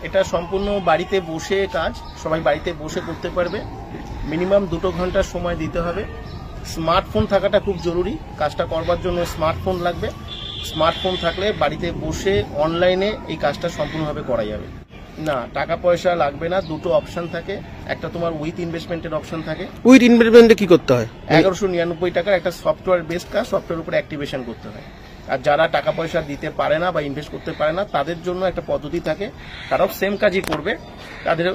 এটা সম্পূর্ণ বাড়িতে বসে কাজ, সবাই বাড়িতে বসে করতে পারবে। মিনিমাম 2 ঘন্টা সময় দিতে হবে। স্মার্টফোন থাকাটা খুব জরুরি, কাজটা করবার জন্য স্মার্টফোন লাগবে। স্মার্টফোন থাকলে বাড়িতে বসে অনলাইনে এই কাজটা সম্পূর্ণভাবে করা যাবে। না, টাকা পয়সা লাগবে না। দুটো অপশন থাকে, একটা তোমার উইথ ইনভেস্টমেন্টের অপশন থাকে। উইথ ইনভেস্টমেন্টে কি করতে হয়? 1199 টাকার একটা সফটওয়্যার বেসড কাজ, সফটওয়্যার উপরে অ্যাক্টিভেশন করতে হয়। আর যারা টাকা পয়সা দিতে পারে না বা ইনভেস্ট করতে পারে না তাদের জন্য একটা পদ্ধতি থাকে, তারাও সেম কাজই করবে, তাদের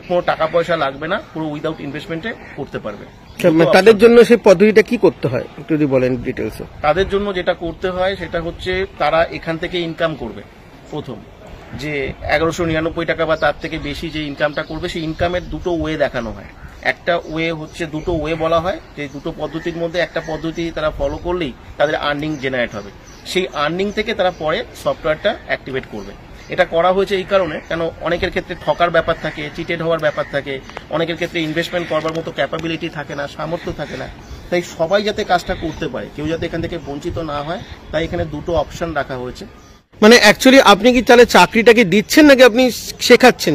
কোনো টাকা পয়সা লাগবে না, পুরো উইদাউট ইনভেস্টমেন্টে করতে পারবে। তাদের জন্য সেই পদ্ধতিটা কি করতে হয় একটু যদি বলেন ডিটেইলসে। তাদের জন্য যেটা করতে হয় সেটা হচ্ছে তারা এখান থেকে ইনকাম করবে। প্রথম যে 1199 টাকা বা তার থেকে বেশি যে ইনকামটা করবে, সেই ইনকামের দুটো ওয়ে দেখানো হয়। একটা ওয়ে হচ্ছে, দুটো ওয়ে বলা হয় যে দুটো পদ্ধতির মধ্যে একটা পদ্ধতি তারা ফলো করলেই তাদের আর্নিং জেনারেট হবে। সেই আর্নিং থেকে তারা পরে সফটওয়্যারটা অ্যাক্টিভেট করবে। এটা করা হয়েছে এই কারণে, কেন অনেকের ক্ষেত্রে ঠকার ব্যাপার থাকে, চিটেড হওয়ার ব্যাপার থাকে, অনেকের ক্ষেত্রে ইনভেস্টমেন্ট করবার মতো ক্যাপাবিলিটি থাকে না, সামর্থ্য থাকে না। তাই সবাই যাতে কাজটা করতে পারে, কেউ যাতে এখান থেকে বঞ্চিত না হয়, তাই এখানে দুটো অপশন রাখা হয়েছে। মানে অ্যাকচুয়ালি আপনি কি তাহলে চাকরিটাকে দিচ্ছেন নাকি আপনি শেখাচ্ছেন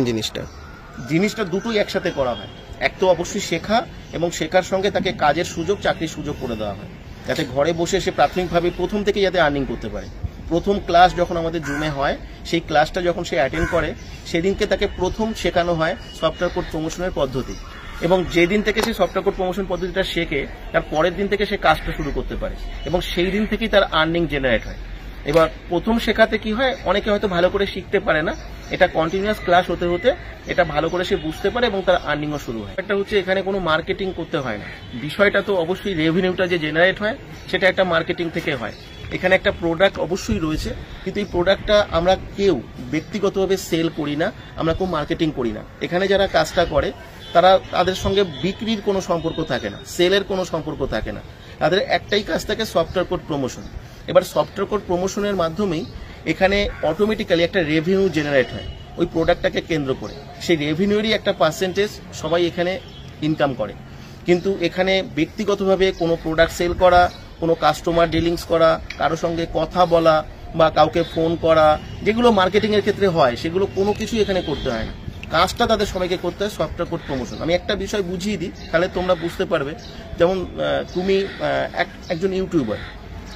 জিনিসটা দুটোই একসাথে করা হয়। এক তো অবশ্যই শেখা, এবং শেখার সঙ্গে তাকে কাজের সুযোগ, চাকরির সুযোগ করে দেওয়া হয়, যাতে ঘরে বসে সে প্রাথমিকভাবে প্রথম থেকে যাতে আর্নিং করতে পারে। প্রথম ক্লাস যখন আমাদের জুমে হয়, সেই ক্লাসটা যখন সে অ্যাটেন্ড করে, সেদিনকে তাকে প্রথম শেখানো হয় সফটওয়্যার কোড প্রমোশনের পদ্ধতি। এবং যেদিন থেকে সে সফটওয়্যার কোড প্রমোশন পদ্ধতিটা শেখে, তার পরের দিন থেকে সে কাজটা শুরু করতে পারে, এবং সেই দিন থেকেই তার আর্নিং জেনারেট হয়। এবার প্রথম শেখাতে কি হয়, অনেকে হয়তো ভালো করে শিখতে পারে না, এটা কন্টিনিউয়াস ক্লাস হতে হতে এটা ভালো করে সে বুঝতে পারে এবং তার আর্নিংও শুরু হয়। একটা হচ্ছে এখানে কোনো মার্কেটিং করতে হয় না। বিষয়টা তো অবশ্যই রেভিনিউটা যে জেনারেট হয় সেটা একটা মার্কেটিং থেকে হয়। এখানে একটা প্রোডাক্ট অবশ্যই রয়েছে, কিন্তু এই প্রোডাক্টটা আমরা কেউ ব্যক্তিগতভাবে সেল করি না, আমরা কেউ মার্কেটিং করি না। এখানে যারা কাজটা করে তাদের সঙ্গে বিক্রির কোনো সম্পর্ক থাকে না, সেলের কোনো সম্পর্ক থাকে না। তাদের একটাই কাজ থাকে, সফটওয়্যার কোড প্রমোশন। এবার সফটওয়্যার কোড প্রমোশনের মাধ্যমেই এখানে অটোমেটিক্যালি একটা রেভিনিউ জেনারেট হয় ওই প্রোডাক্টটাকে কেন্দ্র করে। সেই রেভিনিউরই একটা পার্সেন্টেজ সবাই এখানে ইনকাম করে। কিন্তু এখানে ব্যক্তিগতভাবে কোনো প্রোডাক্ট সেল করা, কোনো কাস্টমার ডিলিংস করা, কারো সঙ্গে কথা বলা বা কাউকে ফোন করা, যেগুলো মার্কেটিংয়ের ক্ষেত্রে হয়, সেগুলো কোনো কিছুই এখানে করতে হয় না। কাজটা তাদের সবাইকে করতে হয় সফটওয়্যার কোড প্রমোশন। আমি একটা বিষয় বুঝিয়ে দিই, তাহলে তোমরা বুঝতে পারবে। যেমন তুমি একজন ইউটিউবার,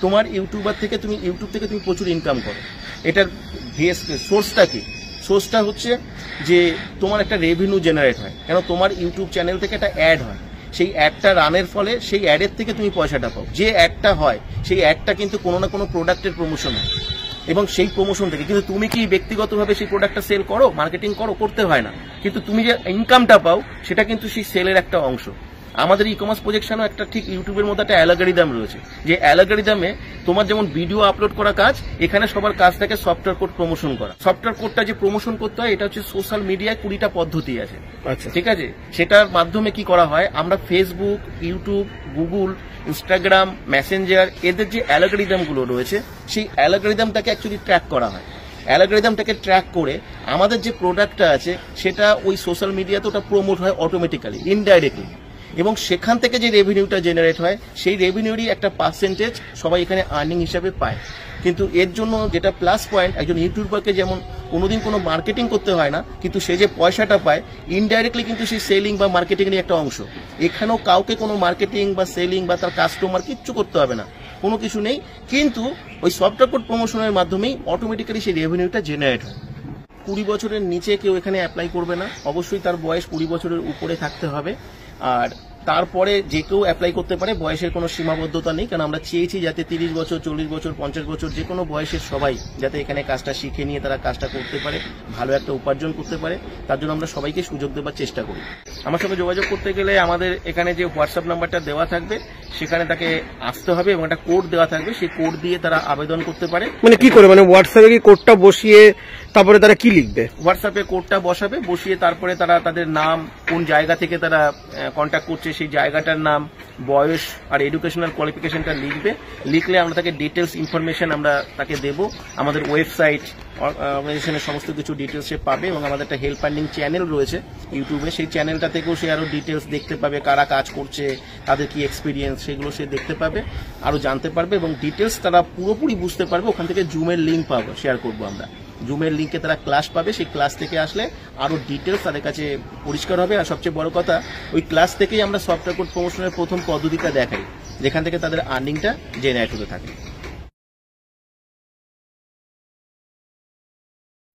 তোমার ইউটিউবার থেকে তুমি ইউটিউব থেকে তুমি প্রচুর ইনকাম করো। এটার সোর্সটা কি? সোর্সটা হচ্ছে যে তোমার একটা রেভিনিউ জেনারেট হয়, কেন তোমার ইউটিউব চ্যানেল থেকে একটা অ্যাড হয়, সেই অ্যাডটা রানের ফলে সেই অ্যাডের থেকে তুমি পয়সাটা পাও। যে অ্যাডটা হয় সেই অ্যাডটা কিন্তু কোনো না কোনো প্রোডাক্টের প্রমোশন হয়, এবং সেই প্রমোশন থেকে কিন্তু তুমি কি ব্যক্তিগতভাবে সেই প্রোডাক্টটা সেল করো, মার্কেটিং করো, করতে হয় না, কিন্তু তুমি যে ইনকামটা পাও সেটা কিন্তু সেই সেলের একটা অংশ। আমাদের ই কমার্স প্রজেকশনও একটা ঠিক ইউটিউবের মধ্যে একটা অ্যালগরিদম রয়েছে, যে অ্যালগরিদমে তোমার যেমন ভিডিও আপলোড করা কাজ, এখানে সবার কাজ থাকে সফটওয়্যার কোড প্রমোশন করা। সফটওয়্যার কোডটা যে প্রমোশন করতে হয়, এটা হচ্ছে সোশ্যাল মিডিয়ায় 20টা পদ্ধতি আছে। আচ্ছা, ঠিক আছে। সেটার মাধ্যমে কি করা হয়, আমরা Facebook, YouTube, Google, Instagram, Messenger, এদের যে অ্যালগরিদমগুলো রয়েছে, সেই অ্যালগরিদমটাকে অ্যাকচুয়ালি ট্র্যাক করা হয়। অ্যালগরিদমটাকে ট্র্যাক করে আমাদের যে প্রোডাক্টটা আছে সেটা ওই সোশ্যাল মিডিয়াতে ওটা প্রমোট হয় অটোমেটিক্যালি, ইনডাইরেক্টলি, এবং সেখান থেকে যে রেভিনিউটা জেনারেট হয় সেই রেভিনিউরই একটা পার্সেন্টেজ সবাই এখানে আর্নিং হিসাবে পায়। কিন্তু এর জন্য যেটা প্লাস পয়েন্ট, একজন ইউটিউবারকে যেমন কোনোদিন কোনো মার্কেটিং করতে হয় না, কিন্তু সে যে পয়সাটা পায় ইনডাইরেক্টলি কিন্তু সেই সেলিং বা মার্কেটিংয়েরই একটা অংশ। এখানেও কাউকে কোনো মার্কেটিং বা সেলিং বা তার কাস্টমার কিচ্ছু করতে হবে না, কোনো কিছু নেই, কিন্তু ওই সফটওয়্যার কোড প্রমোশনের মাধ্যমেই অটোমেটিক্যালি সেই রেভিনিউটা জেনারেট হয়। 20 বছরের নিচে কেউ এখানে অ্যাপ্লাই করবে না, অবশ্যই তার বয়স 20 বছরের উপরে থাকতে হবে। আর তারপরে যে কেউ অ্যাপ্লাই করতে পারে, বয়সের কোনো সীমাবদ্ধতা নেই, কারণ আমরা চেয়েছি যাতে 30 বছর, 40 বছর, 50 বছর যে কোনো বয়সের সবাই যাতে এখানে কাজটা শিখে নিয়ে তারা কাজটা করতে পারে, ভালো একটা উপার্জন করতে পারে, তার জন্য আমরা সবাইকে সুযোগ দেওয়ার চেষ্টা করি। আমার সঙ্গে যোগাযোগ করতে গেলে আমাদের এখানে যে হোয়াটসঅ্যাপ নাম্বারটা দেওয়া থাকবে সেখানে তাকে আসতে হবে, এবং একটা কোড দেওয়া থাকবে, সেই কোড দিয়ে তারা আবেদন করতে পারে। মানে কি করে, মানে হোয়াটসঅ্যাপে কি কোডটা বসিয়ে তারপরে তারা কি লিখবে? হোয়াটসঅ্যাপে কোডটা বসাবে, বসিয়ে তারপরে তারা তাদের নাম, কোন জায়গা থেকে তারা কন্ট্যাক্ট করছে সেই জায়গাটার নাম, বয়স আর এডুকেশনাল কোয়ালিফিকেশনটা লিখবে। লিখলে আমরা তাকে ডিটেলস ইনফরমেশন আমরা তাকে দেব। আমাদের ওয়েবসাইট, অর্গানাইজেশনের সমস্ত কিছু ডিটেলস সে পাবে, এবং আমাদের একটা হেল্প আর্নিং চ্যানেল রয়েছে ইউটিউবে, সেই চ্যানেলটা থেকেও সে আরও ডিটেলস দেখতে পাবে, কারা কাজ করছে, তাদের কি এক্সপিরিয়েন্স, সেগুলো সে দেখতে পাবে, আরও জানতে পারবে, এবং ডিটেলস তারা পুরোপুরি বুঝতে পারবে। ওখান থেকে জুমের লিঙ্ক পাবো, শেয়ার করবো আমরা, জুমের লিঙ্কে তারা ক্লাস পাবে, সেই ক্লাস থেকে আসলে আরও ডিটেলস তাদের কাছে পরিষ্কার হবে। আর সবচেয়ে বড় কথা, ওই ক্লাস থেকেই আমরা সফটওয়্যার কোড প্রমোশনের প্রথম পদ্ধতিটা দেখাই, যেখান থেকে তাদের আর্নিংটা জেনারেট হতে থাকে।